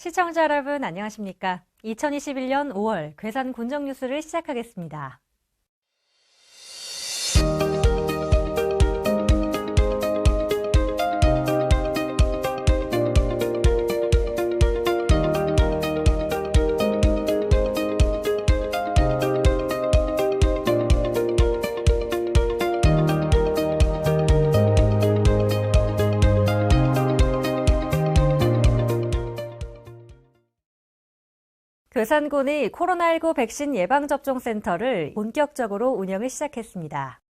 시청자 여러분 안녕하십니까? 2021년 5월 괴산 군정 뉴스를 시작하겠습니다. 괴산군이 코로나19 백신 예방접종센터를 본격적으로 운영을 시작했습니다.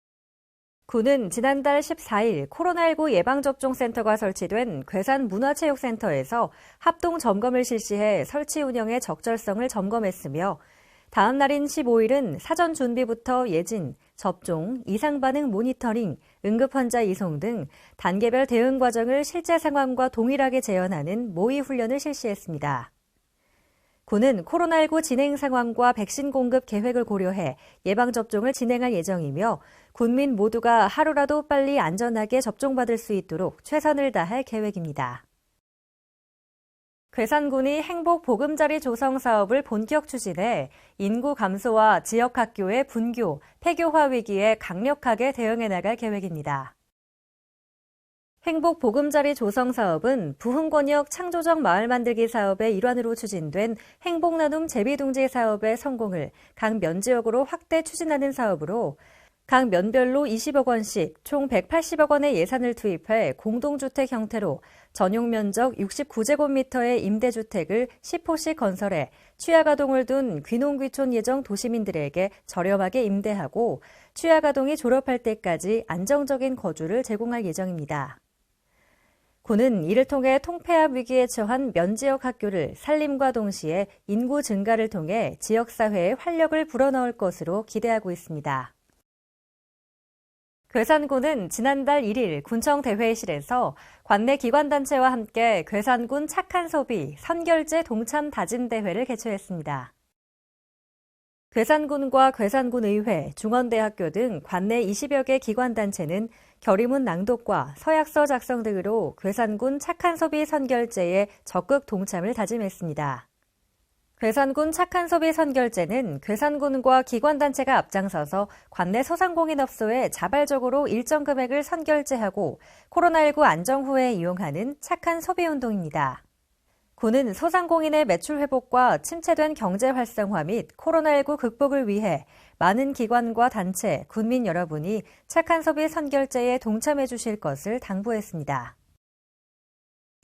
군은 지난달 14일 코로나19 예방접종센터가 설치된 괴산문화체육센터에서 합동 점검을 실시해 설치 운영의 적절성을 점검했으며 다음 날인 15일은 사전 준비부터 예진, 접종, 이상 반응 모니터링, 응급환자 이송 등 단계별 대응 과정을 실제 상황과 동일하게 재현하는 모의 훈련을 실시했습니다. 군은 코로나19 진행 상황과 백신 공급 계획을 고려해 예방접종을 진행할 예정이며 군민 모두가 하루라도 빨리 안전하게 접종받을 수 있도록 최선을 다할 계획입니다. 괴산군이 행복 보금자리 조성 사업을 본격 추진해 인구 감소와 지역 학교의 분교, 폐교화 위기에 강력하게 대응해 나갈 계획입니다. 행복 보금자리 조성 사업은 부흥권역 창조적 마을 만들기 사업의 일환으로 추진된 행복나눔 제비둥지 사업의 성공을 각 면지역으로 확대 추진하는 사업으로 각 면별로 20억 원씩 총 180억 원의 예산을 투입해 공동주택 형태로 전용 면적 69제곱미터의 임대주택을 10호씩 건설해 취약아동을 둔 귀농귀촌 예정 도시민들에게 저렴하게 임대하고 취약아동이 졸업할 때까지 안정적인 거주를 제공할 예정입니다. 군은 이를 통해 통폐합 위기에 처한 면지역 학교를 살림과 동시에 인구 증가를 통해 지역사회에 활력을 불어넣을 것으로 기대하고 있습니다. 괴산군은 지난달 1일 군청대회실에서 관내 기관단체와 함께 괴산군 착한 소비 선결제 동참 다짐대회를 개최했습니다. 괴산군과 괴산군의회, 중원대학교 등 관내 20여 개 기관단체는 결의문 낭독과 서약서 작성 등으로 괴산군 착한 소비 선결제에 적극 동참을 다짐했습니다. 괴산군 착한 소비 선결제는 괴산군과 기관단체가 앞장서서 관내 소상공인업소에 자발적으로 일정 금액을 선결제하고 코로나19 안정 후에 이용하는 착한 소비운동입니다. 군은 소상공인의 매출 회복과 침체된 경제 활성화 및 코로나19 극복을 위해 많은 기관과 단체, 군민 여러분이 착한 소비 선결제에 동참해 주실 것을 당부했습니다.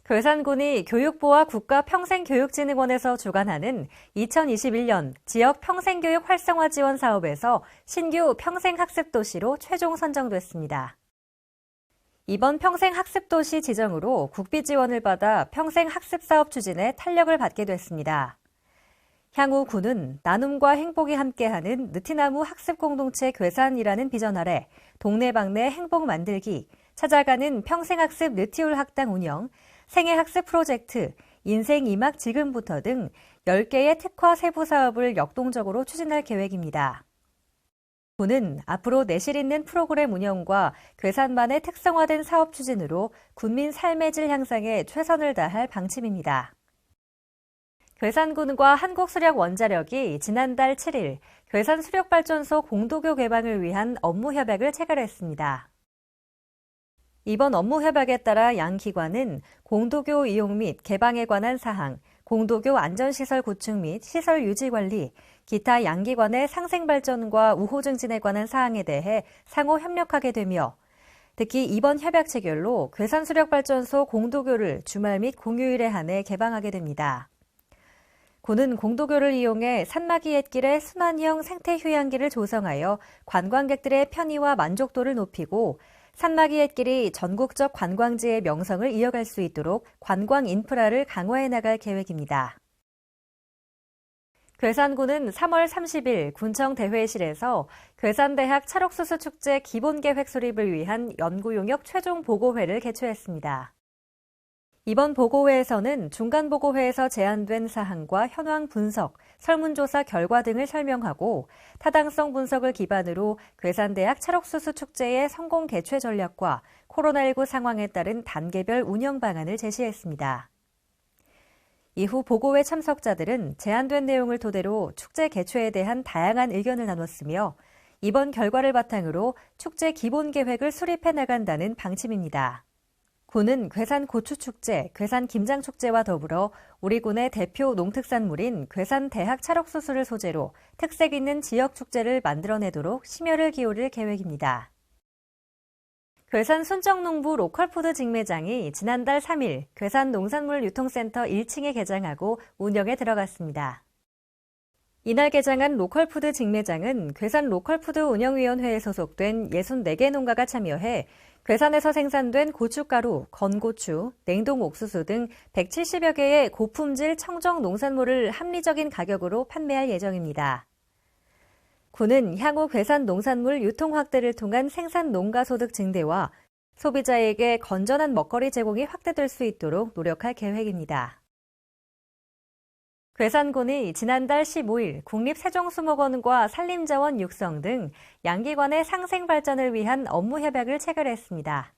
괴산군이 교육부와 국가평생교육진흥원에서 주관하는 2021년 지역 평생교육 활성화 지원 사업에서 신규 평생학습도시로 최종 선정됐습니다. 이번 평생학습도시 지정으로 국비 지원을 받아 평생학습사업 추진에 탄력을 받게 됐습니다. 향후 군은 나눔과 행복이 함께하는 느티나무 학습공동체 괴산이라는 비전 아래 동네방네 행복 만들기, 찾아가는 평생학습 느티울 학당 운영, 생애학습 프로젝트, 인생 이막 지금부터 등 10개의 특화 세부 사업을 역동적으로 추진할 계획입니다. 군은 앞으로 내실 있는 프로그램 운영과 괴산만의 특성화된 사업 추진으로 군민 삶의 질 향상에 최선을 다할 방침입니다. 괴산군과 한국수력원자력이 지난달 7일 괴산수력발전소 공도교 개방을 위한 업무협약을 체결했습니다. 이번 업무협약에 따라 양 기관은 공도교 이용 및 개방에 관한 사항, 공도교 안전시설 구축 및 시설 유지 관리, 기타 양기관의 상생발전과 우호 증진에 관한 사항에 대해 상호 협력하게 되며 특히 이번 협약 체결로 괴산수력발전소 공도교를 주말 및 공휴일에 한해 개방하게 됩니다. 군은 공도교를 이용해 산막이 옛길의 순환형 생태휴양지를 조성하여 관광객들의 편의와 만족도를 높이고 산막이 옛길이 전국적 관광지의 명성을 이어갈 수 있도록 관광 인프라를 강화해 나갈 계획입니다. 괴산군은 3월 30일 군청대회실에서 괴산대학 찰옥수수축제 기본계획 수립을 위한 연구용역 최종 보고회를 개최했습니다. 이번 보고회에서는 중간보고회에서 제안된 사항과 현황 분석, 설문조사 결과 등을 설명하고 타당성 분석을 기반으로 괴산대학 찰옥수수축제의 성공 개최 전략과 코로나19 상황에 따른 단계별 운영 방안을 제시했습니다. 이후 보고회 참석자들은 제안된 내용을 토대로 축제 개최에 대한 다양한 의견을 나눴으며 이번 결과를 바탕으로 축제 기본 계획을 수립해 나간다는 방침입니다. 군은 괴산 고추축제, 괴산 김장축제와 더불어 우리 군의 대표 농특산물인 괴산 대학 찰옥수수를 소재로 특색 있는 지역축제를 만들어내도록 심혈을 기울일 계획입니다. 괴산 순정농부 로컬푸드 직매장이 지난달 3일 괴산 농산물 유통센터 1층에 개장하고 운영에 들어갔습니다. 이날 개장한 로컬푸드 직매장은 괴산 로컬푸드 운영위원회에 소속된 64개 농가가 참여해 괴산에서 생산된 고춧가루, 건고추, 냉동 옥수수 등 170여 개의 고품질 청정 농산물을 합리적인 가격으로 판매할 예정입니다. 군은 향후 괴산 농산물 유통 확대를 통한 생산 농가 소득 증대와 소비자에게 건전한 먹거리 제공이 확대될 수 있도록 노력할 계획입니다. 괴산군이 지난달 15일 국립세종수목원과 산림자원 육성 등 양기관의 상생 발전을 위한 업무 협약을 체결했습니다.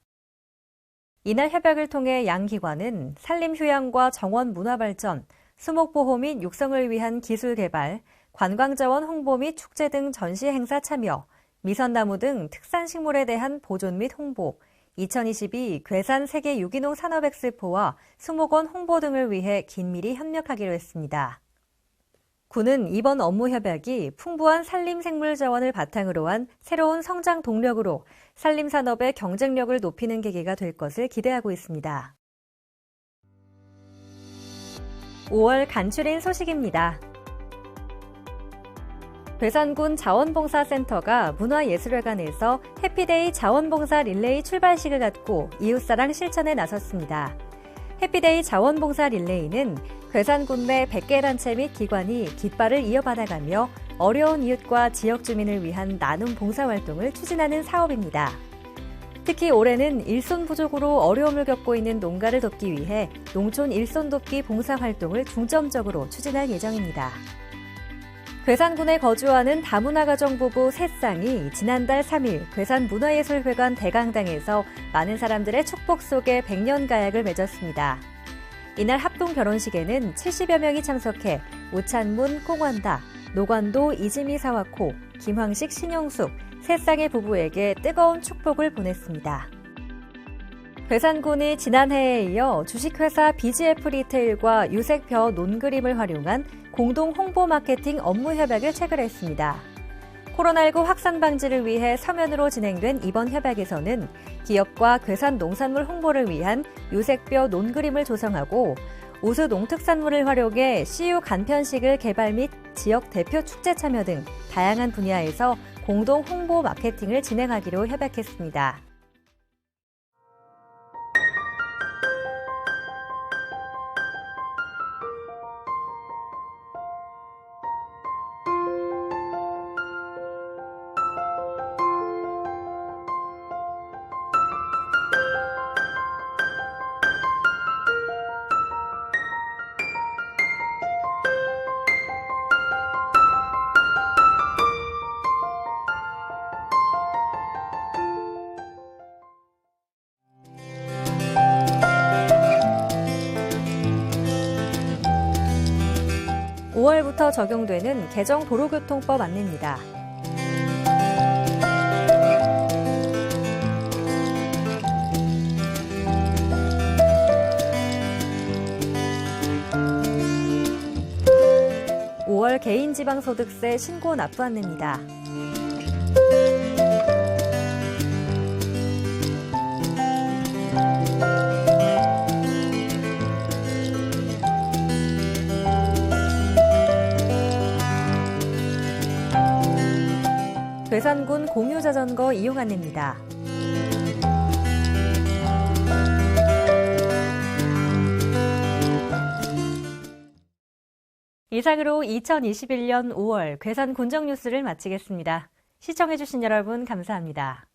이날 협약을 통해 양기관은 산림휴양과 정원 문화발전, 수목보호 및 육성을 위한 기술 개발, 관광자원 홍보 및 축제 등 전시 행사 참여, 미선나무 등 특산식물에 대한 보존 및 홍보, 2022 괴산 세계 유기농 산업엑스포와 수목원 홍보 등을 위해 긴밀히 협력하기로 했습니다. 군은 이번 업무 협약이 풍부한 산림생물 자원을 바탕으로 한 새로운 성장 동력으로 산림산업의 경쟁력을 높이는 계기가 될 것을 기대하고 있습니다. 5월 간추린 소식입니다. 괴산군 자원봉사센터가 문화예술회관에서 해피데이 자원봉사 릴레이 출발식을 갖고 이웃사랑 실천에 나섰습니다. 해피데이 자원봉사 릴레이는 괴산군 내 100개 단체 및 기관이 깃발을 이어받아가며 어려운 이웃과 지역 주민을 위한 나눔 봉사활동을 추진하는 사업입니다. 특히 올해는 일손 부족으로 어려움을 겪고 있는 농가를 돕기 위해 농촌 일손 돕기 봉사활동을 중점적으로 추진할 예정입니다. 괴산군에 거주하는 다문화 가정 부부 3쌍이 지난달 3일 괴산문화예술회관 대강당에서 많은 사람들의 축복 속에 100년 가약을 맺었습니다. 이날 합동 결혼식에는 70여 명이 참석해 우찬문 꽁완다, 노관도 이지미 사와코, 김황식 신영숙 3쌍의 부부에게 뜨거운 축복을 보냈습니다. 괴산군이 지난해에 이어 주식회사 BGF 리테일과 유색벼 논그림을 활용한 공동 홍보 마케팅 업무 협약을 체결했습니다. 코로나19 확산 방지를 위해 서면으로 진행된 이번 협약에서는 기업과 괴산 농산물 홍보를 위한 유색벼 논그림을 조성하고 우수 농특산물을 활용해 CU 간편식을 개발 및 지역 대표 축제 참여 등 다양한 분야에서 공동 홍보 마케팅을 진행하기로 협약했습니다. (5월부터) 적용되는 개정 도로교통법 안내입니다. (5월) 개인지방소득세 신고 납부 안내입니다. 괴산군 공유자전거 이용 안내입니다. 이상으로 2021년 5월 괴산 군정 뉴스를 마치겠습니다. 시청해주신 여러분 감사합니다.